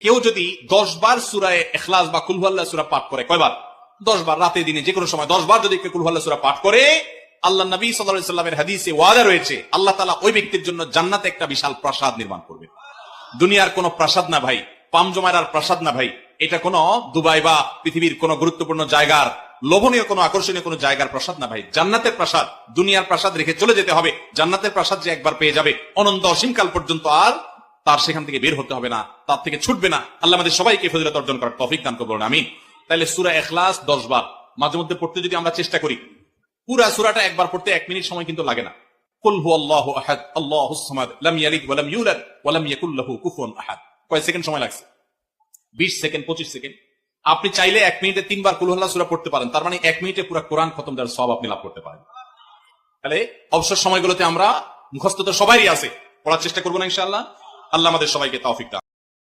কেউ যদি 10 বার সূরা ইখলাস বা কুল হুয়াল্লাহ সূরা পাঠ করে, কয়বার? 10 বার, রাতে দিনে যে কোনো সময় 10 বার যদি কুল হুয়াল্লাহ সূরা পাঠ করে, আল্লাহ নবী সাল্লাল্লাহু আলাইহি সাল্লামের হাদিসে ওয়াদা রয়েছে, আল্লাহ তাআলা ওই ব্যক্তির জন্য জান্নাতে একটা বিশাল প্রাসাদ নির্মাণ করবে। দুনিয়ার কোন প্রাসাদ না ভাই, পামজমারার প্রাসাদ না ভাই, এটা কোন দুবাই বা পৃথিবীর কোন গুরুত্বপূর্ণ জায়গার লোভনীয় কোন আকর্ষণীয় কোন জায়গার প্রাসাদ না ভাই, জান্নাতের প্রাসাদ। দুনিয়ার প্রাসাদ রেখে চলে যেতে হবে, জান্নাতের প্রাসাদ যে একবার পেয়ে যাবে অনন্ত অসীমকাল পর্যন্ত আর তার সেখান থেকে বের হতে হবে না, তার থেকে ছুটবে না। আল্লাহ আমাদের সবাইকে ফজিলত অর্জন করার তৌফিক দান করুন, আমিন। তাহলে সূরা ইখলাস 10 বার মাঝে মধ্যে পড়তে যদি আমরা চেষ্টা করি, পুরা সূরাটা একবার পড়তে 1 মিনিট সময় কিন্তু লাগে না। কুল হুয়াল্লাহু আহাদ আল্লাহুস সামাদ লাম ইয়ালিদ ওয়া লাম ইউলাদ ওয়া লাম ইয়াকুল লাহু কুফুয়ান আহাদ। কয় সেকেন্ড সময় লাগছে? 20 সেকেন্ড, 25 সেকেন্ড। আপনি চাইলে 1 মিনিটে 3 বার কুল হুয়াল্লাহ সূরা পড়তে পারেন, তার মানে 1 মিনিটে পুরো কোরআন খতম দেওয়ার সওয়াব আপনি লাভ করতে পারেন। তাহলে অবসর সময়গুলোতে আমরা মুখস্থ তো সবারই আছে, পড়ার চেষ্টা করবো না ইনশাআল্লাহ। আল্লাহ আমাদের সবাইকে তৌফিক দান।